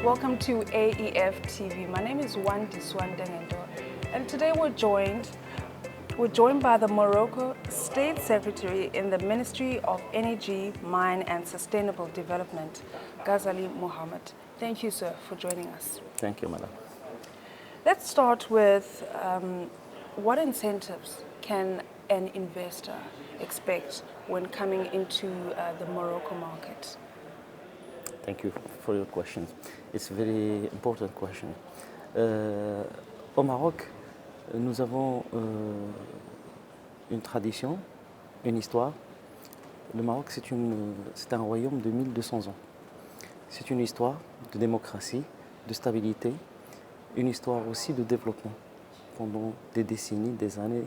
welcome to AEF TV. My name is Wandi Swandengendo, and today we're joined by the Morocco State Secretary in the Ministry of Energy, Mine and Sustainable Development, Ghazali Mohammed. Thank you, sir, for joining us. Thank you, madam. Let's start with what incentives can an investor expect when coming into the Morocco market? Thank you for your question. It's a very important question. Au Maroc, nous avons une tradition, une histoire. Le Maroc, c'est un royaume de 1200 ans. C'est une histoire de démocratie, de stabilité, une histoire aussi de développement pendant des décennies, des années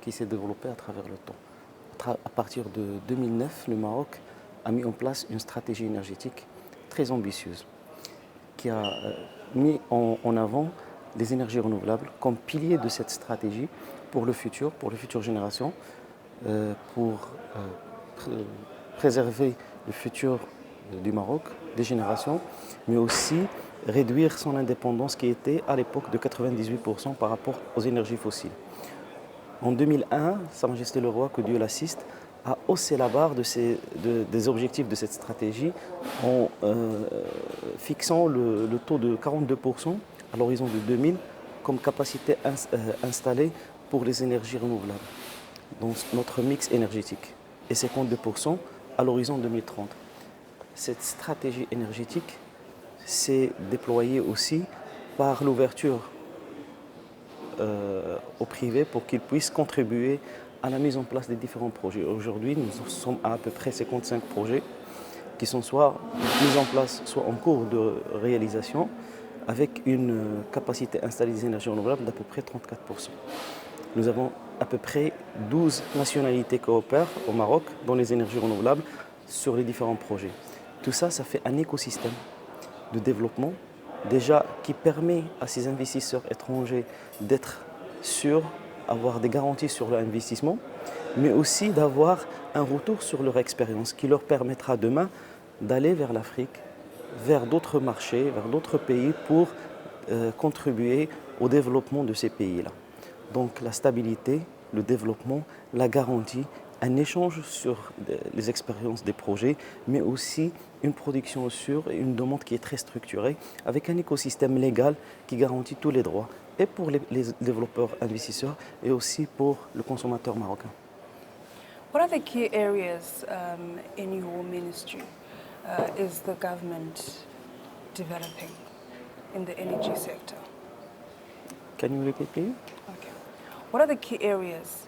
qui s'est développée à travers le temps. À partir de 2009, le Maroc a mis en place une stratégie énergétique très ambitieuse qui a mis en avant les énergies renouvelables comme pilier de cette stratégie pour les futures générations, pour préserver le futur du Maroc, des générations, mais aussi réduire son indépendance qui était à l'époque de 98% par rapport aux énergies fossiles. En 2001, Sa Majesté le Roi, que Dieu l'assiste, a haussé la barre des objectifs de cette stratégie en fixant le taux de 42% à l'horizon de 2000 comme capacité installée pour les énergies renouvelables dans notre mix énergétique et 52% à l'horizon 2030. Cette stratégie énergétique s'est déployée aussi par l'ouverture au privé pour qu'ils puissent contribuer à la mise en place des différents projets. Aujourd'hui, nous sommes à peu près 55 projets qui sont soit mis en place, soit en cours de réalisation, avec une capacité installée des énergies renouvelables d'à peu près 34%. Nous avons à peu près 12 nationalités qui coopèrent au Maroc dans les énergies renouvelables sur les différents projets. Tout ça, ça fait un écosystème de développement déjà qui permet à ces investisseurs étrangers d'être sûrs, avoir des garanties sur leur investissement, mais aussi d'avoir un retour sur leur expérience qui leur permettra demain d'aller vers l'Afrique, vers d'autres marchés, vers d'autres pays pour contribuer au développement de ces pays-là. Donc la stabilité, le développement, la garantie, un échange sur les expériences des projets, mais aussi une production sûre et une demande qui est très structurée, avec un écosystème légal qui garantit tous les droits, et pour les développeurs investisseurs, et aussi pour le consommateur marocain. What are the key areas in your ministry is the government developing in the energy sector? Can you repeat, please? Okay. What are the key areas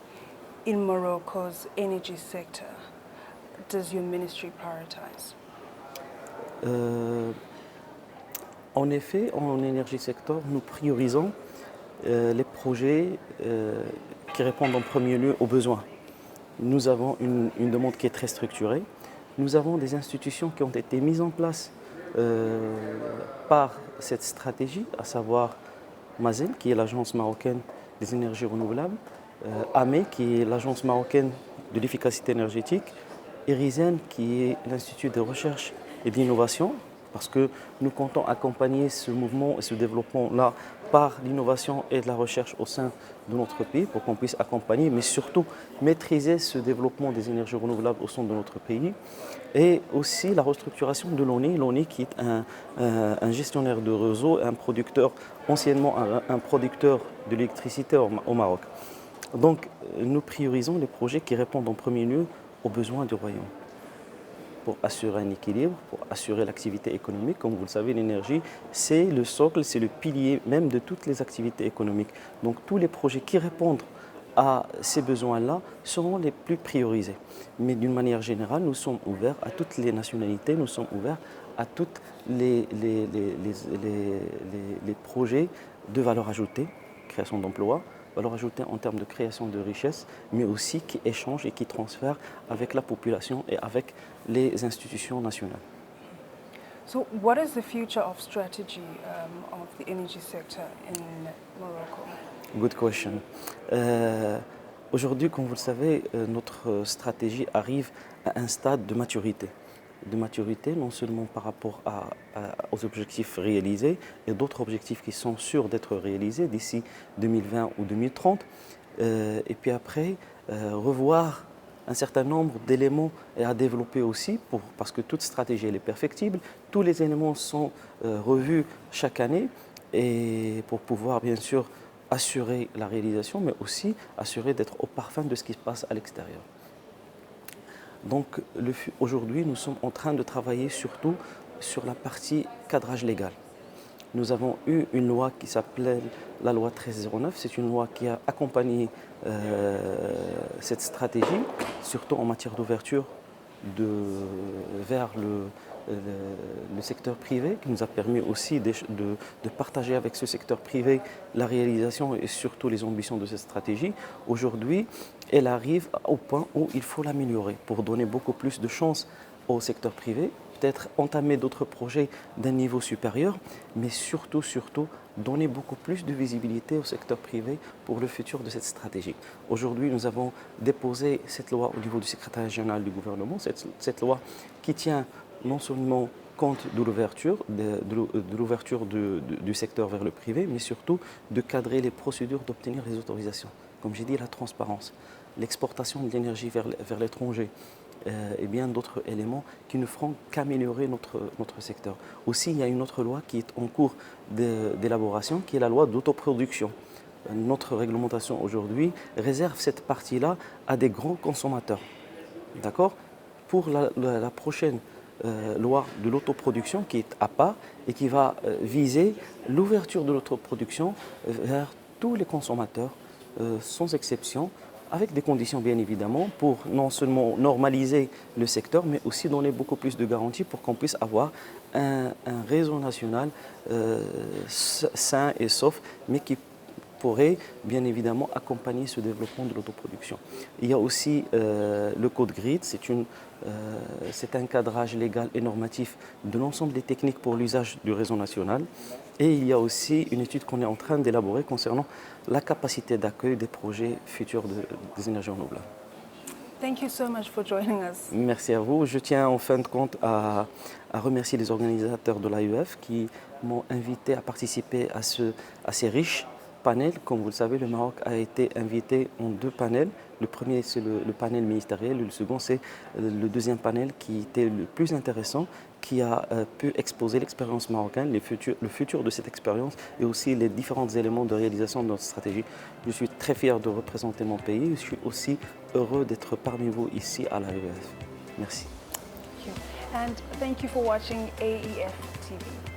in Morocco's energy sector does your ministry prioritize? En effet, en énergie secteur, nous priorisons les projets qui répondent en premier lieu aux besoins. Nous avons une demande qui est très structurée. Nous avons des institutions qui ont été mises en place par cette stratégie, à savoir Mazen, qui est l'agence marocaine des énergies renouvelables, AME, qui est l'agence marocaine de l'efficacité énergétique, Erizen, qui est l'Institut de recherche et d'innovation, parce que nous comptons accompagner ce mouvement et ce développement-là par l'innovation et de la recherche au sein de notre pays pour qu'on puisse accompagner, mais surtout maîtriser ce développement des énergies renouvelables au sein de notre pays. Et aussi la restructuration de l'ONI, l'ONI qui est un gestionnaire de réseau, un producteur, anciennement un producteur de l'électricité au Maroc. Donc nous priorisons les projets qui répondent en premier lieu aux besoins du royaume, pour assurer un équilibre, pour assurer l'activité économique. Comme vous le savez, l'énergie, c'est le socle, c'est le pilier même de toutes les activités économiques. Donc tous les projets qui répondent à ces besoins-là seront les plus priorisés. Mais d'une manière générale, nous sommes ouverts à toutes les nationalités, nous sommes ouverts à tous les projets de valeur ajoutée, création d'emplois, valeur ajoutée en termes de création de richesses, mais aussi qui échangent et qui transfèrent avec la population et avec les institutions nationales. So what is the future of strategy of the energy sector in Morocco? Good question. Aujourd'hui, comme vous le savez, notre stratégie arrive à un stade de maturité. de maturité, non seulement par rapport aux objectifs réalisés et d'autres objectifs qui sont sûrs d'être réalisés d'ici 2020 ou 2030. Et puis après, revoir un certain nombre d'éléments à développer aussi, parce que toute stratégie elle est perfectible. Tous les éléments sont revus chaque année et pour pouvoir bien sûr assurer la réalisation, mais aussi assurer d'être au parfum de ce qui se passe à l'extérieur. Donc aujourd'hui, nous sommes en train de travailler surtout sur la partie cadrage légal. Nous avons eu une loi qui s'appelait la loi 1309. C'est une loi qui a accompagné cette stratégie, surtout en matière d'ouverture vers le secteur privé, qui nous a permis aussi de partager avec ce secteur privé la réalisation et surtout les ambitions de cette stratégie. Aujourd'hui, elle arrive au point où il faut l'améliorer pour donner beaucoup plus de chance au secteur privé, peut-être entamer d'autres projets d'un niveau supérieur, mais surtout donner beaucoup plus de visibilité au secteur privé pour le futur de cette stratégie. Aujourd'hui, nous avons déposé cette loi au niveau du secrétariat général du gouvernement, cette loi qui tient non seulement compte de l'ouverture du secteur vers le privé, mais surtout de cadrer les procédures d'obtenir les autorisations. Comme j'ai dit, la transparence, l'exportation de l'énergie vers l'étranger, et bien d'autres éléments qui ne feront qu'améliorer notre secteur. Aussi, il y a une autre loi qui est en cours d'élaboration, qui est la loi d'autoproduction. Notre réglementation aujourd'hui réserve cette partie-là à des grands consommateurs. D'accord ? Pour la prochaine loi de l'autoproduction qui est à part et qui va viser l'ouverture de l'autoproduction vers tous les consommateurs, sans exception, avec des conditions bien évidemment pour non seulement normaliser le secteur, mais aussi donner beaucoup plus de garanties pour qu'on puisse avoir un réseau national sain et sauf, mais qui pourrait bien évidemment accompagner ce développement de l'autoproduction. Il y a aussi le code GRID, c'est un cadrage légal et normatif de l'ensemble des techniques pour l'usage du réseau national. Et il y a aussi une étude qu'on est en train d'élaborer concernant la capacité d'accueil des projets futurs des énergies renouvelables. Thank you so much for joining us. Merci à vous. Je tiens en fin de compte à remercier les organisateurs de l'AEF qui m'ont invité à participer à ces riches panels. Comme vous le savez, le Maroc a été invité en 2 panels. Le premier, c'est le panel ministériel. Le second, c'est le deuxième panel qui était le plus intéressant, qui a pu exposer l'expérience marocaine, le futur de cette expérience et aussi les différents éléments de réalisation de notre stratégie. Je suis très fier de représenter mon pays. Je suis aussi heureux d'être parmi vous ici à l'AEF. Merci. Thank you. And thank you for watching AEF TV.